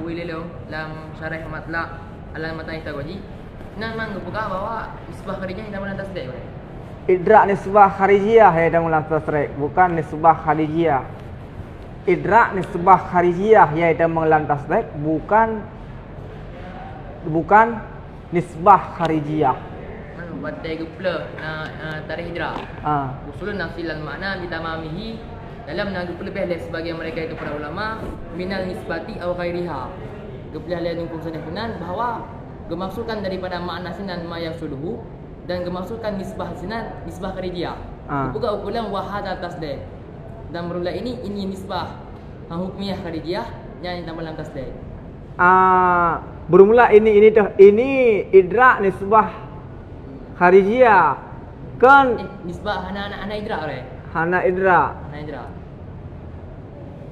kuilelo dalam syarah matla alam matan tawaji. Nan mang buka bahwa nisbah kharijiyah yang dalam tasdid. Idrak nisbah kharijiyah yang dalam tasdid, bukan nisbah kharijiyah. Idrak nisbah kharijiyah yang dalam tasdid, bukan nisbah kharijiyah. Batai gupla tarikh hijrah. Usulun nafsil makna bitamamihi dalam gupla lebih sebagai mereka itu para ulama minal nisbati aw ghairiha. Gupla lain hukum sanad bahawa gemaksukan daripada makna sinan ma yang suluhu dan gemaksukan nisbah sinan nisbah kharijiyah. Buka ukulan wahada tasdid. Dan berula ini nisbah hukmiyah kharijiyah yang dalam tasdid. Bermula ini idrak nisbah kharijiyah kan nisbah hana idrak re. Hana idrak.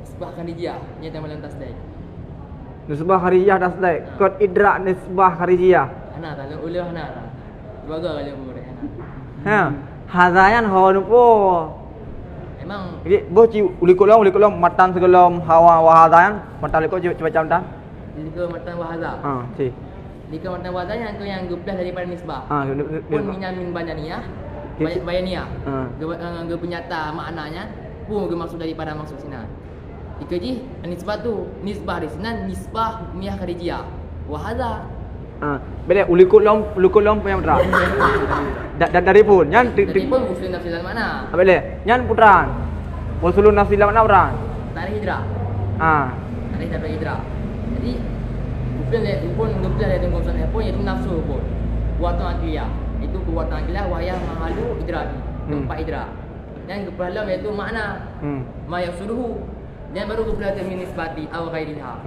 Nisbah kharijiyah yang dalam tasdid. Nisbah kharijiyah tasdid. Kan idrak nisbah kharijiyah. Hana tak ulil hana. Baga kali umur hana. Hazayan hawan po. Emang jadi boci ulikolong matan segelom hawa wahazayan matan liko coba camdan. Liko matan wahaza. Si. Liko matan wahaza yang guplah daripada nisbah. Pun minal min bayaniyah. Bayaniyah. Gepenyata maknanya pun maksud daripada maksud sinan. Dikaji nisbah tu nisbah di sinan nisbah hukmiyah kharijiyah. Wahaza. Beda ulikolong punya putra. Dari pun nyan dari pun usul nafsilan mana? Beda nyan putran. Usulun nafsilan mana putran? Tarikh hijrah. Tarikh hijrah. Jadi pun guplah dari konsep pun itu nafsu pun. Kuatan akiliyah. Itu kuatan akiliyah wayah mahalu idraki. Tempat idrak. Dan guplah iaitu makna. Ma yasuluhu. Dan baru guplah min nisbati aw ghairiha.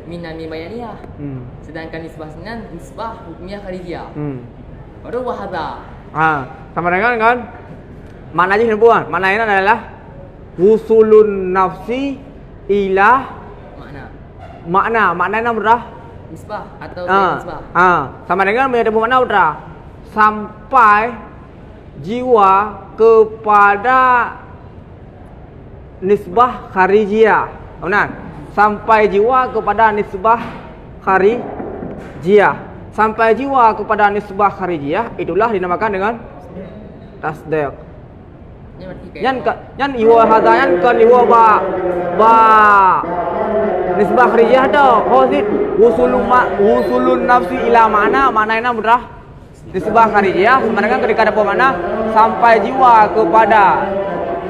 Minan min bayaniyah. Sedangkan nisbah sinan nisbah hukmiyah kharijiyah. Baru wahada. Sama dengan kan maknanya himpuan. Maknanya adalah wusulun nafsi ila maknanya berapa? Nisbah atau nisbah. Sama dengan menyebut makna berapa? Sampai jiwa kepada nisbah kharijiyah. Benar? Sampai jiwa kepada nisbah kharijiyah. Sampai jiwa kepada nisbah kharijiyah itulah dinamakan dengan tasdiq. Yan iwa hadayan kan iwa ba nisbah kharijiyah dah. Qasid wusulun nafsi ila maknanya berapa? Nisbah kharijiyah sebenarnya ketika ada mana sampai jiwa kepada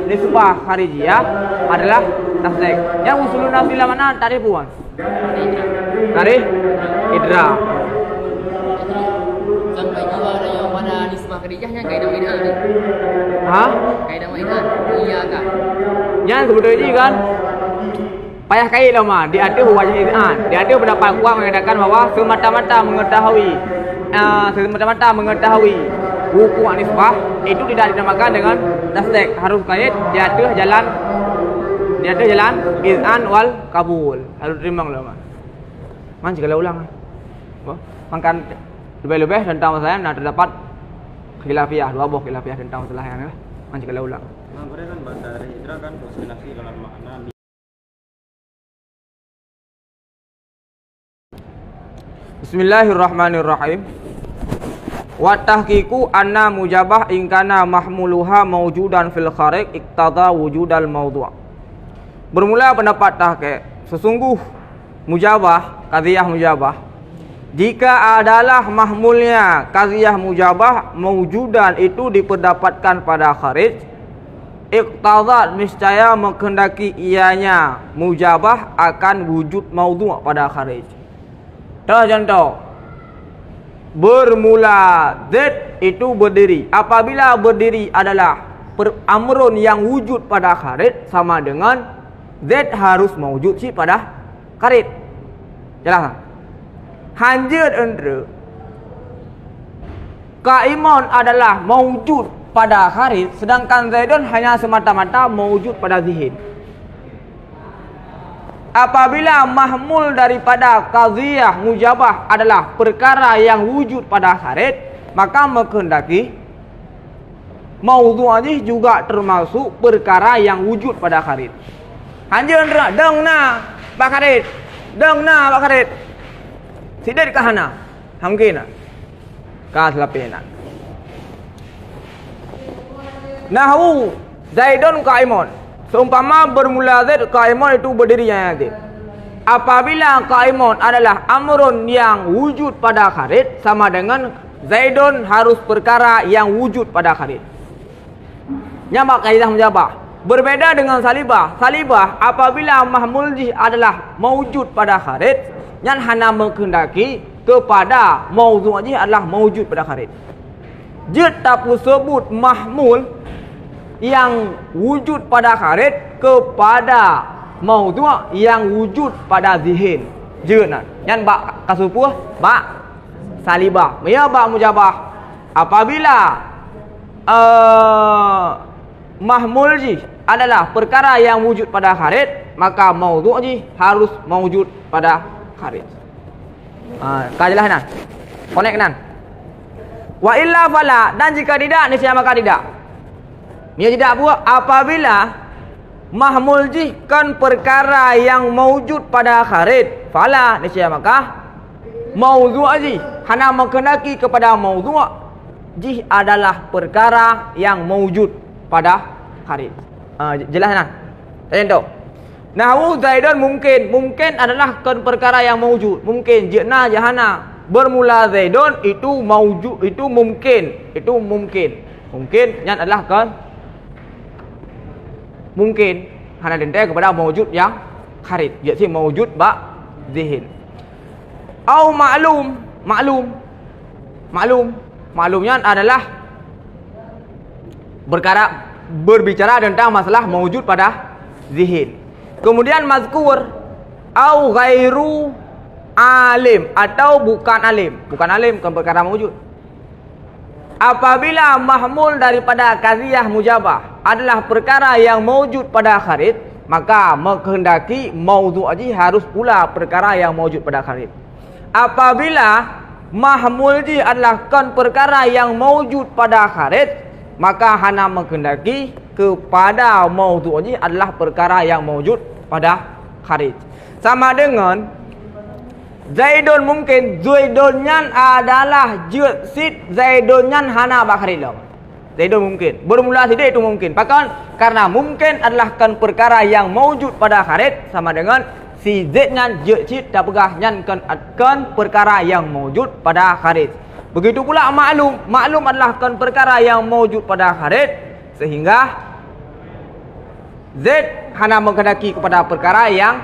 nisbah kharijiyah adalah tasdiq. Yang usulun nafsi ila mana tarikh puan? Tarikh idrak. Sampai jiwa yang pada nisbah kharijiyahnya kaidah maidan ni. Kaidah maidan. Iya kan? Yang sebetulnya kan payah kait lah mah. Diada wajah izan. Diada pendapat kuat mengatakan bahawa semata-mata mengetahui hukum nisbah itu tidak dinamakan dengan tasdiq. Harus kait diada jalan izan wal kabul. Harus terima lah mah. Man segala ulang. Makan lebih-lebih tentang masalah yang terdapat khilafiyah, dua buah khilafiyah tentang masalah yang lah. Man segala ulang. Mereka kan dari hijrah kan usul nafsi dalam makna. Bismillahirrahmanirrahim. Wa tahqiqu anna mujabah in kana mahmuluha mawjudan fil kharij iqtada wujudal mawdu'. Bermula pendapat tahqiq, sesungguh mujabah, qadhiyah mujabah, jika adalah mahmulnya qadhiyah mujabah mawjudan itu diperdapatkan pada kharij, iqtada niscaya menghendaki ianya mujabah akan wujud mawdu' pada kharij. Contoh, bermula Z itu berdiri. Apabila berdiri adalah amrun yang wujud pada kharij, sama dengan Z harus mewujud si pada kharij. Jelas? Hanjir entre Kaimun adalah mewujud pada kharij, sedangkan Zaidun hanya semata-mata mewujud pada zihin. Apabila mahmul daripada qadhiyah mujabah adalah perkara yang wujud pada kharij, maka menghendaki maudhu'nya juga termasuk perkara yang wujud pada kharij. Hanjir dengna pak kharij Deng na Pak Karit. Sidet kahana. Hamkin. Ka selapena. Nahu Zaidun qaimun. Seumpama bermula Zaid qaimun itu berdiri yang aktif. Apabila qaimun adalah amrun yang wujud pada kharid, sama dengan Zaidun harus perkara yang wujud pada kharid. Nyamak kaidah mujabah. Berbeda dengan salibah. Salibah apabila mahmul jih adalah mewujud pada kharid, yang hana menghendaki kepada maudhu' jih adalah mewujud pada kharid. Jid tapu sebut mahmul yang wujud pada kharid kepada maudhu' yang wujud pada zihin. Jeuna. Yan bak kasupuh, bak salibah. Ya bak mujabah. Apabila mahmul ji adalah perkara yang wujud pada kharid, maka maudhu' ji harus mewujud pada kharid. Ka jelas nan? Connect nan? Wa illa fala, dan jika tidak niscaya maka tidak. Ia tidak buat apabila mahmul jih kan perkara yang mewujud pada kharid, fala niscaya maka maudhu' jih hana menghendaki kepada maudhu' jih adalah perkara yang mewujud pada kharid. Jelas kan? Contoh. Nahu Zaidun mungkin adalah kan perkara yang mewujud. Mungkin jina jahana bermula Zaidun itu mewujud, itu mungkin. Mungkin yang adalah kan mungkin hana dendai kepada mewujud yang kharid, iaitu mewujud ba zihin. Au maklumnya adalah berbicara tentang masalah mewujud pada zihin. Kemudian mazkur au ghairu alim atau bukan alim kan perkara mewujud. Apabila mahmul daripada qadhiyah mujabah adalah perkara yang mewujud pada kharid, maka menghendaki maudhu' ji harus pula perkara yang mewujud pada kharid. Apabila mahmul ji adalah kan perkara yang mewujud pada kharid, maka hana menghendaki kepada maudhu' ji adalah perkara yang mewujud pada kharid. Sama dengan Zaidun mungkin, Zaidunyan adalah jid Zaidunyan hana bakharid. Zaidun mungkin. Bermula sidik itu mungkin. Bahkan karena mungkin adalah kan perkara yang mewujud pada kharid, sama dengan si Zaidnyan jid tak pegah nyan kan perkara yang mewujud pada kharid. Begitu pula maklum adalah kan perkara yang mewujud pada kharid, sehingga Zaid hana menghendaki kepada perkara yang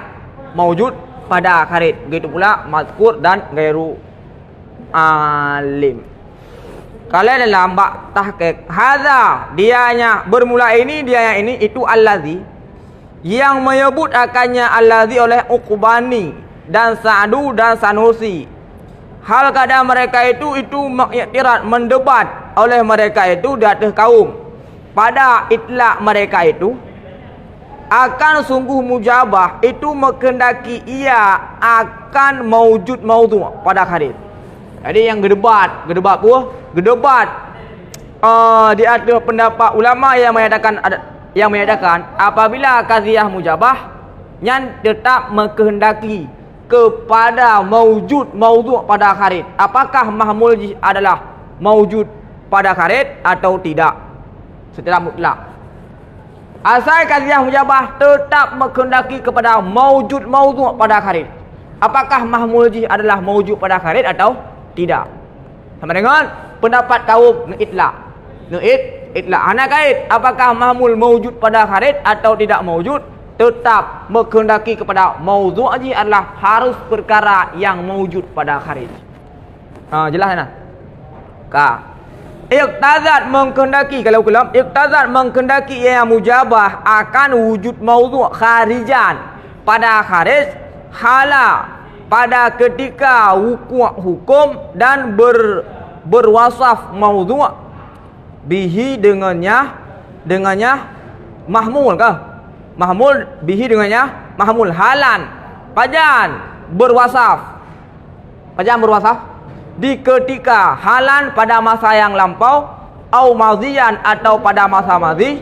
mewujud pada kharid. Begitu pula mazkur dan ghairu alim. Kalau dalam bab tahqiq, hadza dianya bermula ini, dia yang ini itu allazi yang menyebut akannya allazi oleh Uqbani dan Sa'du dan Sanusi. Hal keadaan mereka itu mengiktirat, mendebat oleh mereka itu di atas kaum. Pada itlaq mereka itu akan sungguh mujabah itu menghendaki ia akan mewujud maudhu' pada kharid. Jadi yang gedebat di atas pendapat ulama yang menyatakan apabila qadhiyah mujabah yang tetap menghendaki kepada mewujud maudhu' pada kharid, apakah mahmul adalah mewujud pada kharid atau tidak secara mutlak. Asal qadhiyah mujabah tetap menghendaki kepada mewujud maudhu' pada kharid, apakah mahmul adalah mewujud pada kharid atau tidak. Sama dengan pendapat kaum itlaq. Ana kait apakah mahmul mewujud pada kharid atau tidak mewujud, tetap menghendaki kepada maudhu' adalah harus perkara yang mewujud pada kharid. Jelas kan? Iqtazat menghendaki, kalau kalam iqtazat menghendaki yang mujabah akan wujud maudhu' kharijan pada kharid, hala pada ketika hukum dan berwasaf maudhu' bihi dengannya mahmul kah? Mahmul bihi dengannya mahmul halan pajan berwasaf di ketika halan pada masa yang lampau, au madhiyan atau pada masa madhi,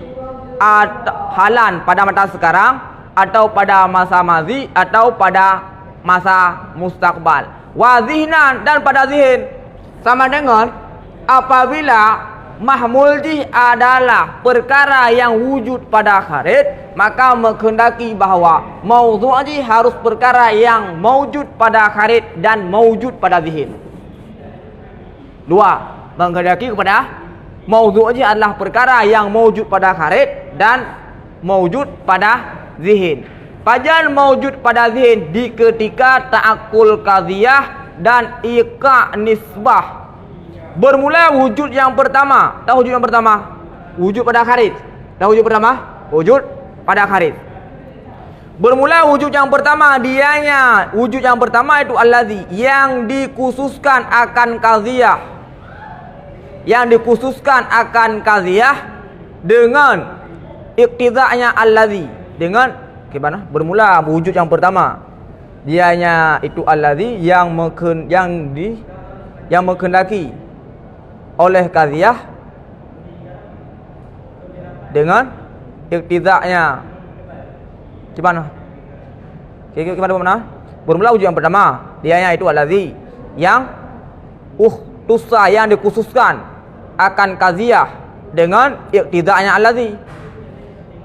halan pada masa sekarang, atau pada masa madhi, atau pada masa mustaqbal. Wa zihnan, dan pada zihin. Sama dengan apabila mahmul jih adalah perkara yang wujud pada kharid, maka menghendaki bahawa maudhu' jih harus perkara yang mewujud pada kharid dan mewujud pada zihin. Dua, menghendaki kepada maudhu' jih adalah perkara yang mewujud pada kharid dan mewujud pada zihin. Pajan mewujud pada zihin di ketika ta'akul qadhiyah dan iqa' nisbah. Bermula wujud yang pertama. Tahu wujud yang pertama? Wujud pada kharid. Tahu wujud pertama? Wujud pada kharid. Bermula wujud yang pertama, dianya wujud yang pertama itu allazi, yang dikhususkan akan qadhiyah. Yang dikhususkan akan qadhiyah dengan iqtida'nya allazi, dengan gimana? Bermula wujud yang pertama, dianya itu allazi yang menghendaki oleh qadhiyah dengan iktidaknya. Gimana? Gimana? Bermula wujud yang pertama, dianya itu allazi yang tusa, yang dikhususkan akan qadhiyah dengan iktidaknya allazi.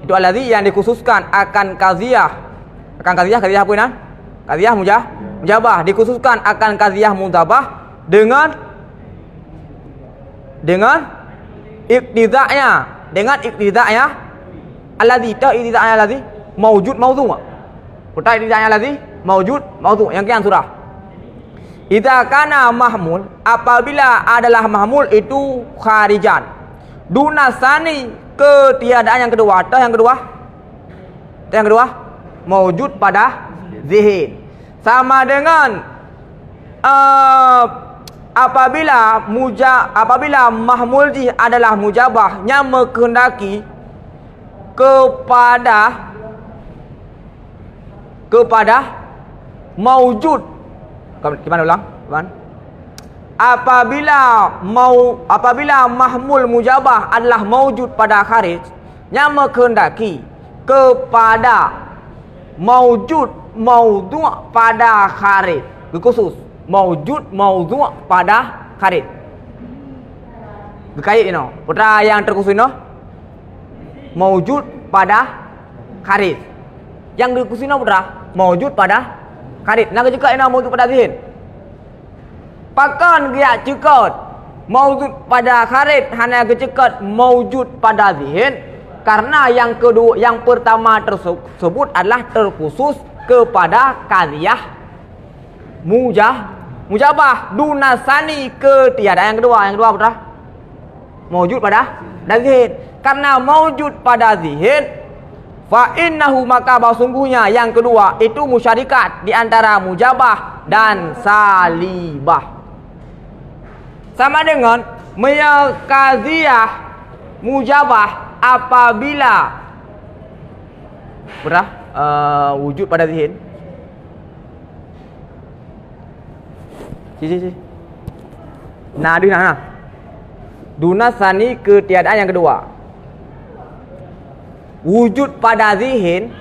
Itu allazi yang dikhususkan akan qadhiyah. Akan qadhiyah apa ini? Qadhiyah mujabah, dikhususkan akan qadhiyah mujabah dengan iktidaknya, allazi. Tahu iktidaknya allazi? Mawjud mawdhu'. Tahu iktidaknya allazi? Mawjud mawdhu'. Yang kian surah. Idza kana mahmul, apabila adalah mahmul itu kharijan. Dunasani, ketiadaan yang kedua. Tahu yang kedua? Yang kedua, mawjud pada zihin. Sama dengan apabila mahmul jih adalah mujabah yang menghendaki kepada maujud. Gimana ulang? Apabila mahmul mujabah adalah maujud pada kharij yang menghendaki kepada maujud maudhu' pada kharij, khusus mawjud maudhu' pada kharid. Berkait ini, putra yang terkhusus ini mawjud pada kharid. Yang terkhusus ini putra mawjud pada kharid. Nak cakap ini mawjud pada zihin. Pakan dia cakap mawjud pada kharid, hanya cakap mawjud pada zihin karena yang kedua, yang pertama tersebut adalah terkhusus kepada qadhiyah mujabah dunasani, ketiadaan. Yang kedua putra mawjud pada zihin. Karena mawjud pada zihin, fa innahu, maka sungguhnya yang kedua itu musyarikat di antara mujabah dan salibah. Sama dengan qadhiyah mujabah apabila wujud pada zihin. Dunasani, ketiadaan yang kedua. Wujud pada zihin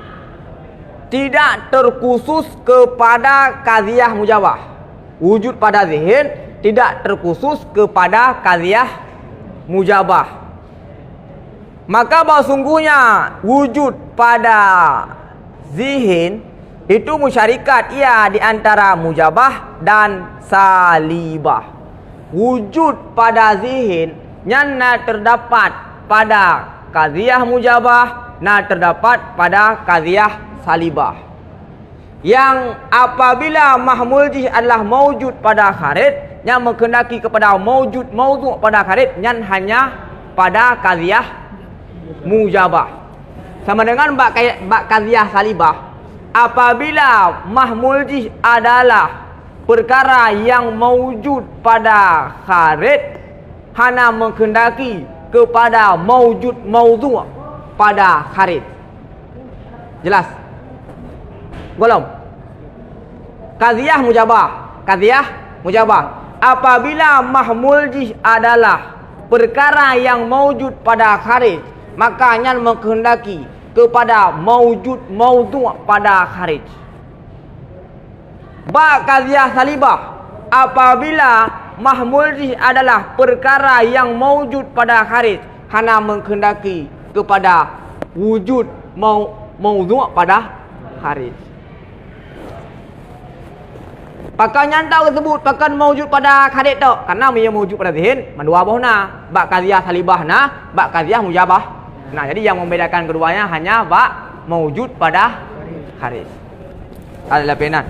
tidak terkhusus kepada qadhiyah mujabah. Wujud pada zihin tidak terkhusus kepada qadhiyah mujabah. Maka sungguhnya wujud pada zihin itu musyarikat ia di antara mujabah dan salibah. Wujud pada zihin yang terdapat pada qadhiyah mujabah, terdapat pada qadhiyah salibah. Yang apabila mahmul jih adalah mawjud pada kharid, yang menghendaki kepada mawjud maudhu' pada kharid, yang hanya pada qadhiyah mujabah. Sama dengan bab qadhiyah salibah. Apabila mahmul jih adalah perkara yang mawjud pada kharid, hanya menghendaki kepada mawjud maudhu' pada kharid. Jelas? Belum? Qadhiyah mujabah. Apabila mahmul jih adalah perkara yang mawjud pada kharid, maka yang menghendaki kepada mawjud maudhu' pada kharij. Ba qadhiyah salibah, apabila mahmul adalah perkara yang mewujud pada kharij, hana menghendaki kepada wujud mawdu' pada kharij. Pakai nyantau tersebut pakai mewujud pada kharij tu, karena ia mewujud pada zihin, mandua bohna. Ba qadhiyah salibah na, ba qadhiyah mujabah. Nah, jadi yang membedakan keduanya hanya ba mewujud pada kharij. Ada lapinan.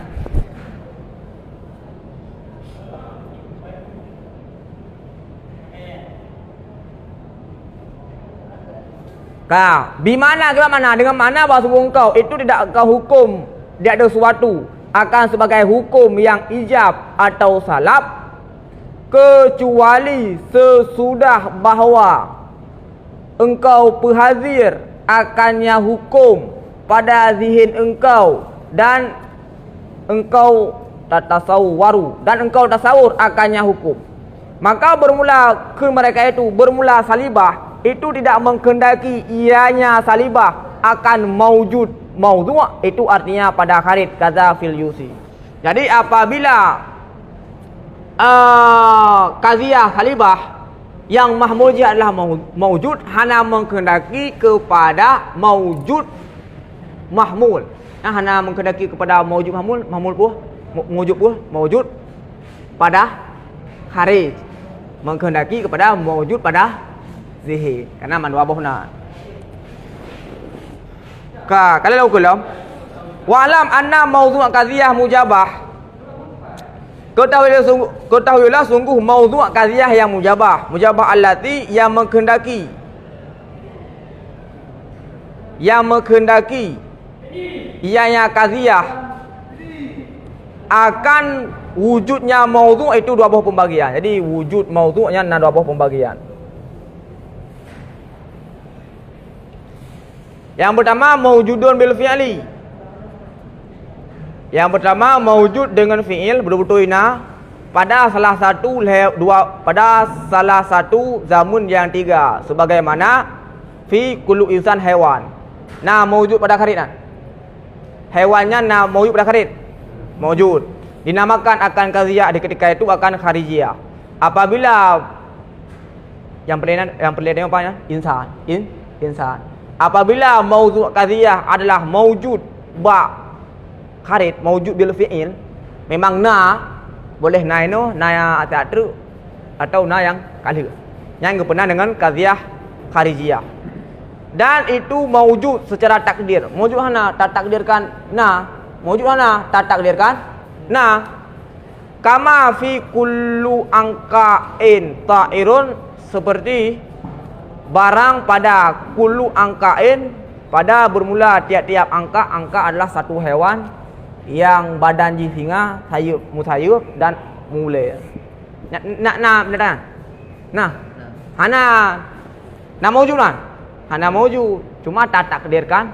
Bimana ke mana? Dengan mana bahawa engkau itu tidak kau hukum, tidak ada sesuatu akan sebagai hukum yang ijab atau salab, kecuali sesudah bahawa engkau perhazir akannya hukum pada zihin engkau dan engkau tasawwaru dan engkau tasawur akannya hukum. Maka bermula ke mereka itu bermula salibah itu tidak menghendaki ianya salibah akan mawjud mawdu', itu artinya pada kharij kaza fil yusi. Jadi apabila qadhiyah salibah yang mahmul adalah mawjud, hana menghendaki kepada mawjud mahmul. Nah, hana menghendaki kepada mawjud mahmul, mahmul pun mawjud pada kharij, menghendaki kepada mawjud pada zihir, karena mandua bohna. Kalau kulam wa'lam anna mawdu' qadhiyah mujabah, ketahuilah sungguh mawdu' qadhiyah yang mujabah allati yang menghendaki ianya qadhiyah akan wujudnya mawdu' itu dua buah pembagian. Jadi wujud mawdu'nya ada dua buah pembagian. Yang pertama mawjudun bil fi'li. Yang pertama mawjud dengan fi'il betul-betul ina pada salah satu zamun yang tiga, sebagaimana fi kullu insan hewan. Nah, mawjud pada kharij nah. Hewannya nah mawjud pada kharij. Mawjud. Dinamakan akan qadhiyah di ketika itu akan kharijiyah. Apabila yang perlihatnya apa ya? Insan. Apabila mawdu' qadhiyah adalah mawjud ba kharij, mawjud bil fi'il, memang na boleh na itu na yang atau na yang kali. Yang pernah dengan qadhiyah kharijiyah. Dan itu mawjud secara takdir. Mawjud hana tak takdirkan na, mawjud hana tak takdirkan na. Kama fi kullu angka'in ta'irun, seperti barang pada kullu angkain, pada bermula tiap-tiap angka adalah satu hewan yang badan singa, sayup dan mulai. Nah, hana mawjud kan? Hana mawjud, cuma tak takdirkan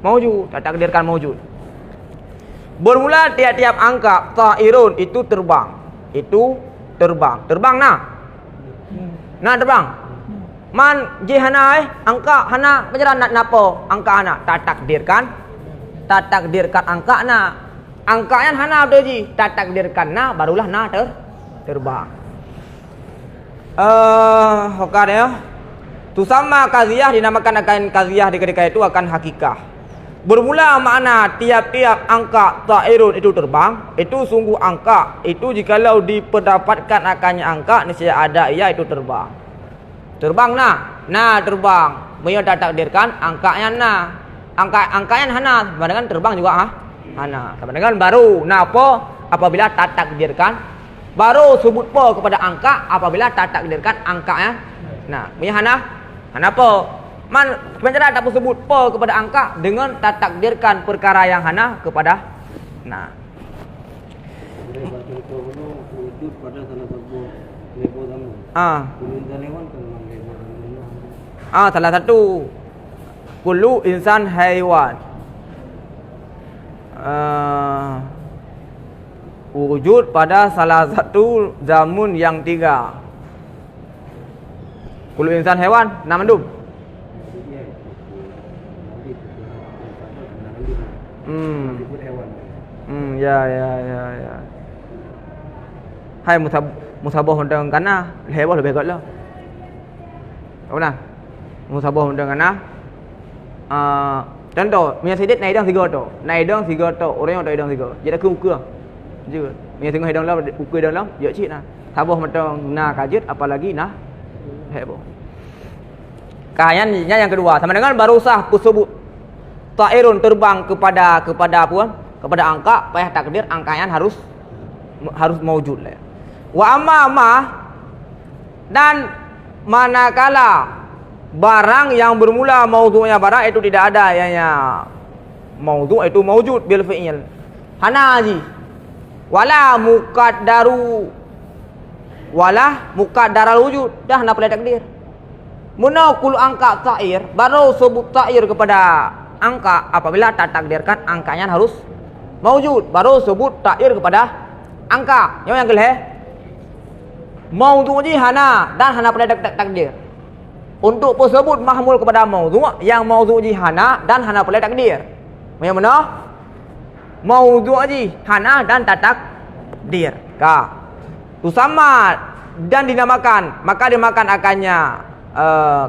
mawjud. Bermula tiap-tiap angka ta'irun itu terbang. Terbang terbang. Man jihana angka hana penjara nak napo angka anak tak takdirkan angka na, angka yang hana beji tak takdirkan na, barulah na terbang. Hokar ya. Tu sama qadhiyah dinamakan akan qadhiyah di ketika itu akan hakikah. Bermula makna tiap-tiap angka ta'irun itu terbang, itu sungguh angka, itu jikalau diperdapatkan akannya angka niscaya ada ia itu terbang. Terbang terbang. Beliau tak takdirkan angkanya angkanya hana, sama dengan terbang juga hana. Sama dengan baru napo apabila tak takdirkan, baru sebut po kepada angka apabila tak takdirkan angkanya. Nah, punya hana po. Man penjara tak sebut po kepada angka dengan tak takdirkan perkara yang hana kepada nah. Wujud pada salah satu level zamun. Salah satu kullu insan haiwan. Wujud pada salah satu zamun yang tiga. Kullu insan haiwan, nama mandum. Ya. Hai musabah undang kana heboh lebih kat lah. Apa nak? Musabah undang kana. Contoh, punya sedit naik dang 3 tu. Naik dang 3 tu, orang yang tak dang 3. Dia dah ke ukur. Je. Punya tengok hidang lah, ukur dalam, ya cik nah. Sabah macam na kajet apalagi nah heboh. Kayannya yang kedua, sama dengan barusah tersebut. Ta'irun terbang kepada apa? Kepada angka, payah takdir angkanya harus maujud lah. Wa amma dan manakala barang yang bermula maudhu'nya barang itu tidak ada ianya maudhu' itu maujud bil fi'il. Hana haji. Wala muqaddaral wujud dah nak pelai takdir. Munakul angka ta'ir baru sebut ta'ir kepada angka apabila tak takdirkan angkanya harus maujud baru sebut ta'ir kepada angka. Yang kelih maudhu' hana dan hana pelai takdir. Untuk tersebut mahmul kepada maudhu' yang maudhu' hana dan hana pelai takdir. Yang mana? Maudhu' hana dan tak takdir. Tu sama dan dinamakan, maka dimakan akannya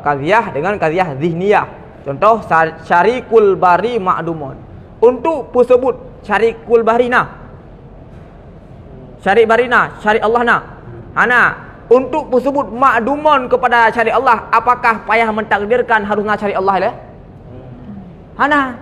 qadhiyah dengan qadhiyah zihniyah. Contoh syarikul bari ma'dumun. Untuk tersebut syarikul barina. Syarik barina, syarik Allah na. Hana untuk tersebut ma'dumun kepada syari Allah, apakah payah mentakdirkan harus nak syari Allah lah? Hana.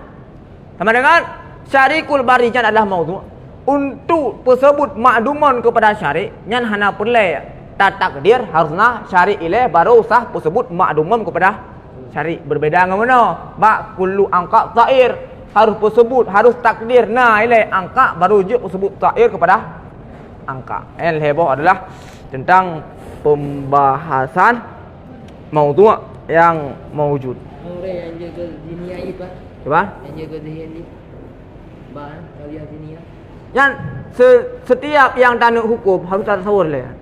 Sama dengan syarikul bari jan adalah maudhu'. Untuk tersebut ma'dumun kepada syari, nyan hana perlu tak takdir harus nak syari ilaih baru sah tersebut ma'dumun kepada syari. Berbeza dengan mana? Ba kullu angka ta'ir harus tersebut harus takdir na ilaih angka baru je tersebut ta'ir kepada angka. Yang heboh adalah tentang pembahasan maudhu' yang maujud. Orang yang jaga dunia ni Pak. Coba? Yang jaga dunia ni. Ba kalian dunia. Yang setiap yang tanuk hukum harus tasawur lah.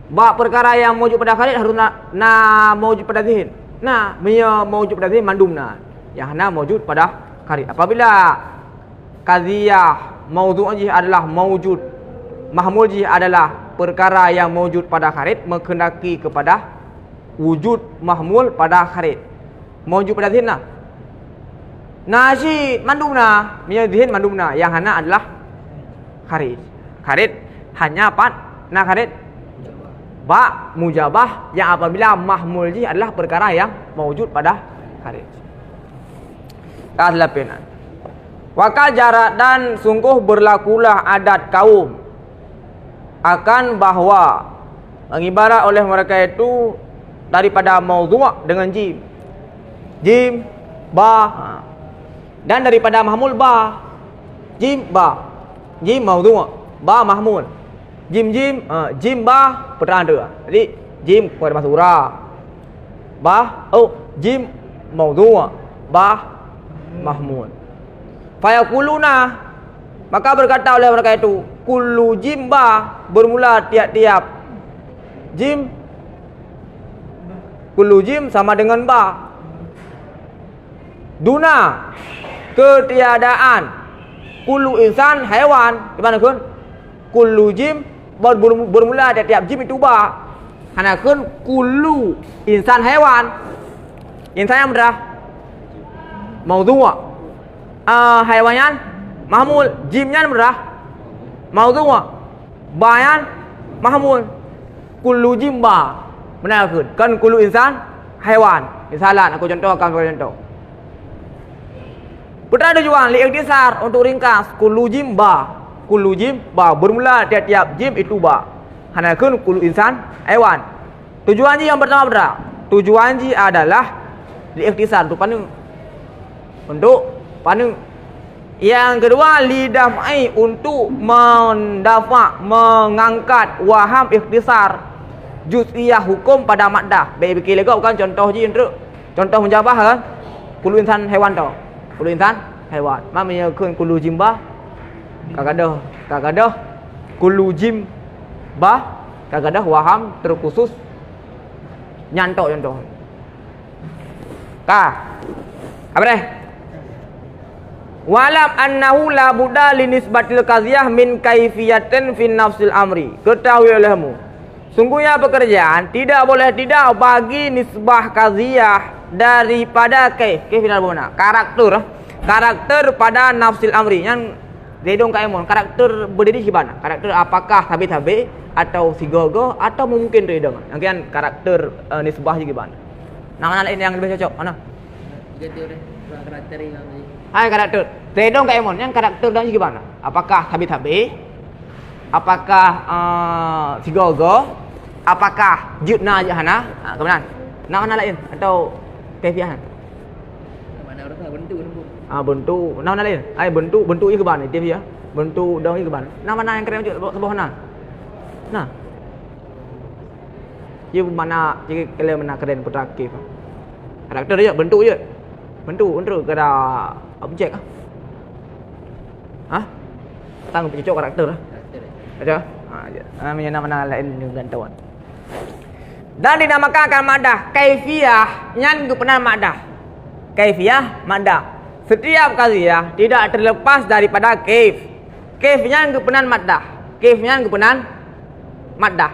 Ba perkara yang maujud pada khalid harus na maujud pada zihin. Nah, punya maujud pada zihin mandum nah. Yang na maujud pada khalid. Apabila qadhiyah maudhu' adalah maujud, mahmul adalah perkara yang maujud pada kharid menghendaki kepada wujud mahmul pada kharid. Maujud pada zihin nah. Nasyid mandumna, miya zihin mandumna, yang hana adalah kharid. Kharid hanya pat na kharid ba mujabah yang apabila mahmul adalah perkara yang maujud pada kharid. Kaslapinan. Wakal jarak dan sungguh berlakulah adat kaum akan bahawa mengibarat oleh mereka itu daripada maudhu' dengan jim. Jim, ba. Dan daripada mahmul ba. Jim, ba. Jim maudhu', ba mahmul. Jim ba pertanda. Jadi jim pada masuk ra. Ba, jim maudhu', ba mahmul. Fayakuluna, maka berkata oleh mereka itu kullu jimba bermula tiap-tiap jim. Kullu jim sama dengan ba. Duna ketiadaan kullu insan haiwan. Gimana kun? Kullu jim bermula tiap-tiap jim itu ba. Karena kun kullu insan haiwan. Insan yang berah maudhu'. Haiwanyan mahmul, jimnya berah maudhu', bayan mahmul. Kullu jimba benar ke? Kan kullu insan haiwan. Misalan aku contoh. Putra tujuan li ikhtisar untuk ringkas kullu jimba bermula tiap-tiap jim itu ba. Hana kun kullu insan haiwan. Tujuan yang pertama berah. Tujuan adalah li ikhtisar untuk pandang. Yang kedua lidafai untuk mengangkat waham ikhtisar juz'iyah hukum pada maddah. Baik fikir lega bukan contoh je untuk contoh menjabah kan. Kullu insan haiwan tau. Kullu insan haiwan. Mamanya kun kullu jimba kagadah kullu jimba kagadah waham terkhusus nyantok contoh. Apa deh? Walam annahu la budda li nisbatil qadhiyah min kaifiyatin fin nafsil amri. Ketahui olehmu, sungguhnya pekerjaan tidak boleh tidak bagi nisbah qadhiyah daripada kaif tidak benar. Karakter pada nafsil amri yang Zaidun Kaimun, karakter berdiri gimana? Karakter apakah habis-habis atau sigogo atau mungkin redong? Yang kan karakter nisbah gimana? Nama lain yang lebih cocok mana? Ganti oleh karakter yang tadi. Hai karakter. Zaidun Kaimun yang karakter dan gimana? Apakah habis-habis? Apakah sigogo? Apakah jutna jahana? Kemudian nama lain atau kefiahan? Mana orang tahu bentuk. Bentuk nama lain. Bentuk ini ke mana? Dia ya. Bentuk daun ini ke mana? Nama yang keren juga sebelah mana? Nah. Dia mana jika kalian mana keren putra kif. Karakter dia bentuk je. Bentuk untuk kada objek ah. Hah? Tang cocok karakter lah. Ada? Namanya nama lain gantuan. Dan dinamakan akan madah kaifiyah yang pernah madah. Kaifiyah madah. Setiap qadhiyah tidak terlepas daripada kaif. Kaifnya kepenan maddah. Kaifnya kepenan maddah.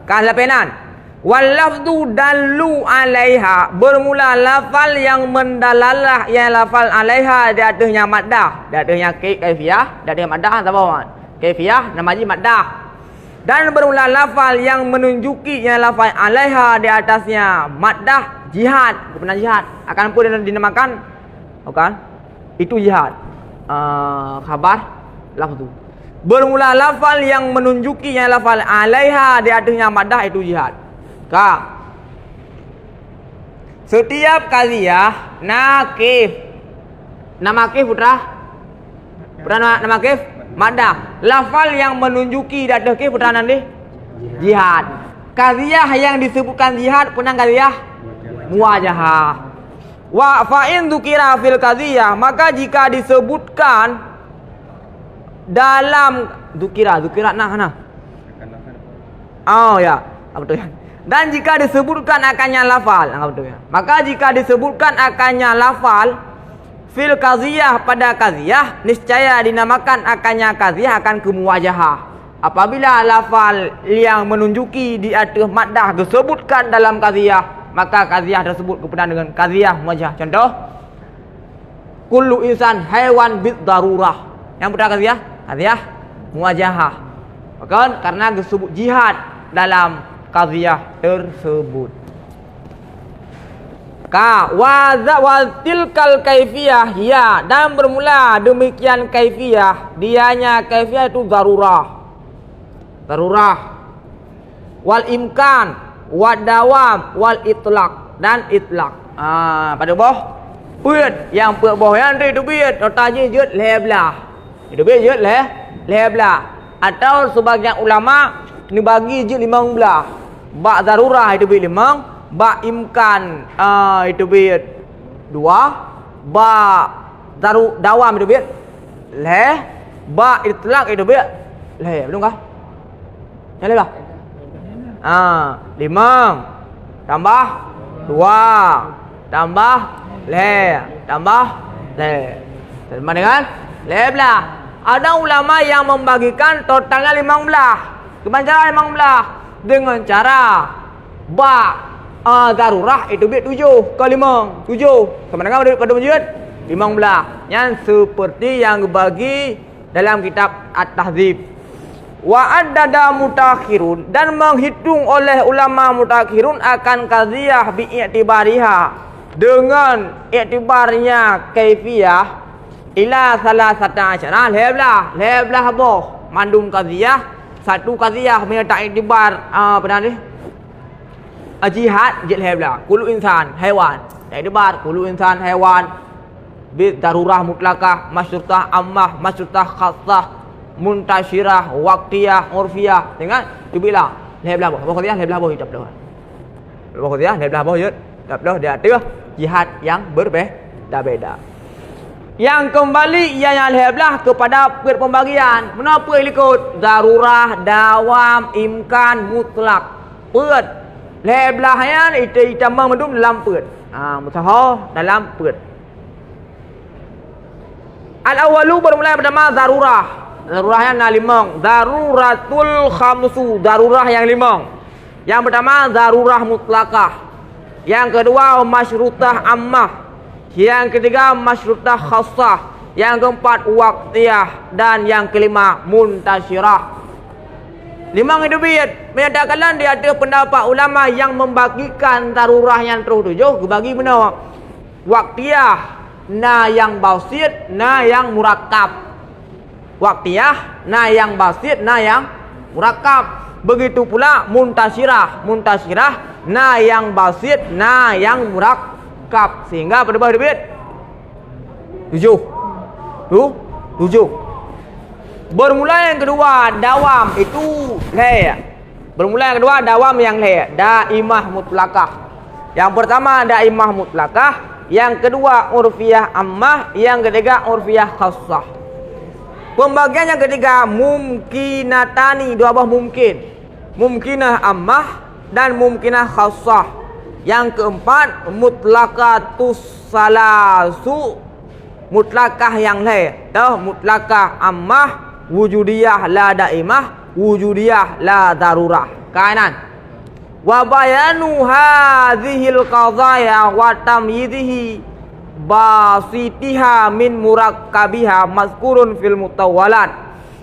Kalapenan wal lafdu dallu alaiha, bermula lafal yang mendalalah yang lafal alaiha di atasnya maddah. Di atasnya kaifiyah, di atasnya maddah apa kawan? Kaifiyah namanya maddah. Dan bermula lafal yang menunjuki yang lafal alaiha di atasnya maddah jihad, kepenan jihad. Akan pun dinamakan bukan? Itu jihad. Khabar lafzu. Bermula lafal yang menunjuki yang lafal alaiha di atasnya maddah itu jihad. Setiap qadhiyah nakif. Nama kif putra? Nama kif maddah. Lafal yang menunjuki di atas kif putra nanti jihad. Qadhiyah yang disebutkan jihad punang qadhiyah muwajahah. Wa fa'in dzukira fil qadhiyah, maka jika disebutkan dalam dzukira nah. Oh ya, betul ya. Dan jika disebutkan akannya lafal, betul ya. Maka jika disebutkan akannya lafal fil qadhiyah pada qadhiyah, niscaya dinamakan akannya qadhiyah akan kemuwajahah. Apabila lafal yang menunjuki di atas maddah disebutkan dalam qadhiyah, maka qadhiyah tersebut kepenan dengan qadhiyah muwajahah. Contoh, kullu insan haiwan bid darurah. Yang pertama qadhiyah muwajahah. Maka karena disebut jihad dalam qadhiyah tersebut. Wa tilkal kaifiyah ya, dan bermula demikian kaifiyah, dianya kaifiyah itu darurah. Wal imkan wad dawam wal itlaq dan itlaq. Pada bawah put yang put bawah yang itu bit tanya jut leblah. Itu bit jut leblah. Atau sebagian ulama ni bagi jut 15. Ba darurah itu bit 5, ba imkan itu bit 2, ba dawam itu bit ba itlaq itu bit betul kah? Ya lebah. 5 tambah 2 tambah tambah sama dengan 15. Ada ulama yang membagikan totalnya 15. Gimana cara 15? Dengan cara ba darurah itu bit 7 ke 5 7 sama dengan pada wujud 15 yang seperti yang dibagi dalam kitab At-Tahdzib. Wa addada mutakhirun, dan menghitung oleh ulama mutakhirun akan qadhiyah bi i'tibariha, dengan i'tibarnya kaifiyah ila salasata asyara leblah boh mandum qadhiyah. Satu qadhiyah menyerta i'tibar apa ni jihad leblah kullu insan haiwan, i'tibar kullu insan haiwan bi darurah mutlaqah masyruṭah ammah masyruṭah khassah muntashirah, waqtiyah, urfiyah. Dengan tu bilang leblah boh. Qadhiyah leblah boh hidup dah. Qadhiyah leblah boh hidup dah dia tu jihad yang berbeza-beza. Yang kembali ianya leblah kepada pembagian. Menapa ikut darurah, dawam, imkan, mutlak. Pet leblahnya itu tambah mendum dalam pet. Mutaha dalam pet. Al-awwalu bermula pertama darurah. Darurahnya na limang. Daruratul khamsu, darurah yang limang. Yang pertama darurah mutlakah. Yang kedua masyrutah ammah. Yang ketiga masyrutah khassah. Yang keempat waqtiyah. Dan yang kelima muntasyirah. Limang itu menyatakan dia ada pendapat ulama yang membagikan darurah yang tertujuh bagi benar. Waqtiyah, na yang basit, na yang murakkab. Waqtiyah, na yang basit, na yang murakkab. Begitu pula muntasyirah, muntasyirah, na yang basit, na yang murakkab. Sehingga berapa debit? 7. 7. Bermula yang kedua dawam itu le. Bermula yang kedua dawam yang le, daimah mutlakah. Yang pertama daimah mutlakah, yang kedua urfiyah ammah, yang ketiga urfiyah khassah. Pembagian yang ketiga mumkinatani, dua buah mungkin. Mumkinah ammah dan mumkinah khassah. Yang keempat mutlakatus salasu, mutlakah yang le. Mutlakah ammah, wujudiyah la daimah, wujudiyah la darurah. Kanan. Wa bayanu hadhil qadaya wa tamyizihi basitiha min murakkabiha mazkurun fil mutawwalat.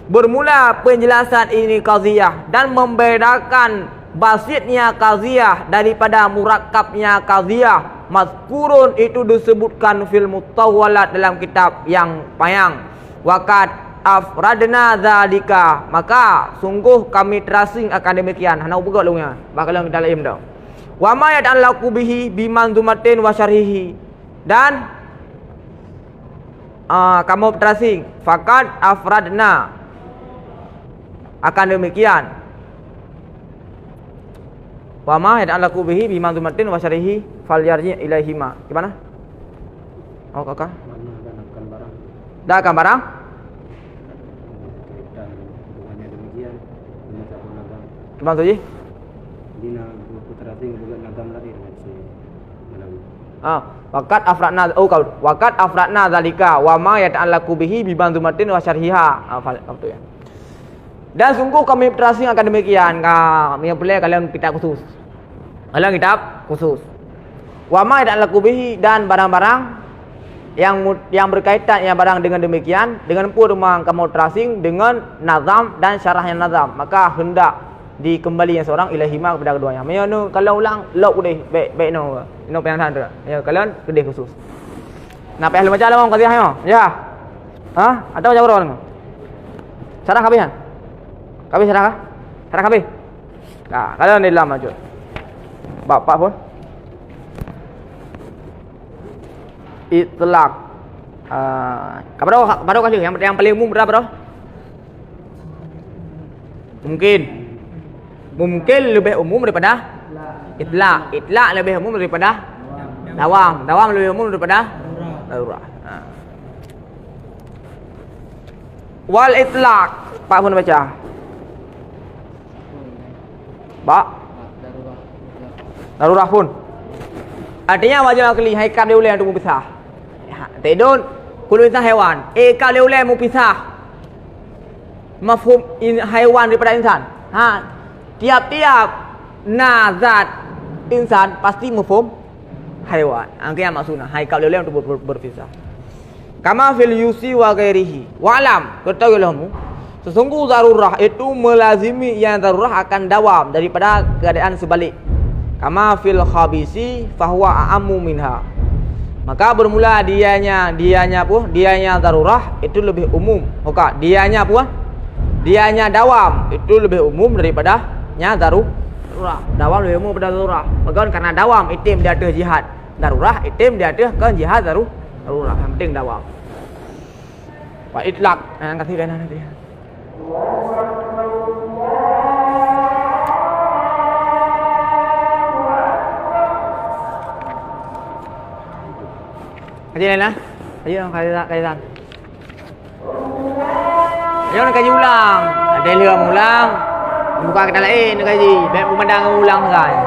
Bermula penjelasan ini qadhiyah dan membedakan basitnya qadhiyah daripada murakkabnya qadhiyah. Mazkurun itu disebutkan fil mutawwalat dalam kitab yang panjang. Waqad afradna zalika, maka sungguh kami tracing akan demikian. Hana ubegot lunya bakalan kita laim dah. Wa ma yata'allaqu bihi bimanzumatin wa syarhihi, dan kamu tracing faqad afradna akan demikian. Wa ma yata'allaqu bihi bimanzumatin wa syarhihi falyarji ilaihima. Gimana? Oh kakak. Dah akan barang? Gimana tuh, Ji? Dina putra ting bukan nagam lagi si Malawi. Waqad afradna waqad afradna zalika wa ma yata'allaqu bihi bi banzumatin wa syarhiha. Itu ya. Dan sungguh kami tracing akan demikian. Kami boleh kalian kitab khusus. Kalian kitab khusus. Wa ma yata'allaqu bihi, dan barang-barang yang berkaitan yang barang dengan demikian, dengan pula kamu tracing dengan nazam dan syarahnya nazam, maka hendak dikembali yang seorang ilahima kepada keduanya. Maksudnya kalau ulang lok deh baik no penantan tu. Ya kalian kedai khusus. Nak payah macam mana kau dia ya? Atau jauh orang? Sarah kabihan. Kabih sarah? Sarah kabih. Nah, kalian di dalam aja. Bapak pun itlaq. Kabar kasih yang paling umum berapa? Mungkin lebih umum daripada itlaq. Itlaq lebih umum daripada dawam. Dawam lebih umum daripada darurah. Wal itlaq, Pak pun baca. Pak. Darurah pun. Artinya wajib akli haikal dia boleh untuk pisah. Tidun kullu insan hewan. Ikal dia boleh pisah. Mafhum haiwan daripada insan. Tiap-tiap nazat insan pasti mafhum haiwan. Angka yang maksudnya haikal dia boleh untuk berpisah. Kama fil yusi wa ghairihi. Wa alam, ketahuilah sesungguh darurah itu melazimi yang darurah akan dawam daripada keadaan sebalik. Kama fil khabisi fahuwa a'ammu minha. Maka bermula dianya darurah itu lebih umum. Okey, dianya dawam itu lebih umum daripada nya darurah. Dawam lebih umum daripada darurah. Maka karena dawam itim dia ada jihad. Darurah itim dia ada kan jihad darurah. Yang penting dawam. Wa itlaq. Kasih kan nanti. Kaji lain lah. Kaji ulang. Ayo nak kaji ulang. Ada lihat ulang. Buka kita lain kaji. Baik pemandang ulang sekarang.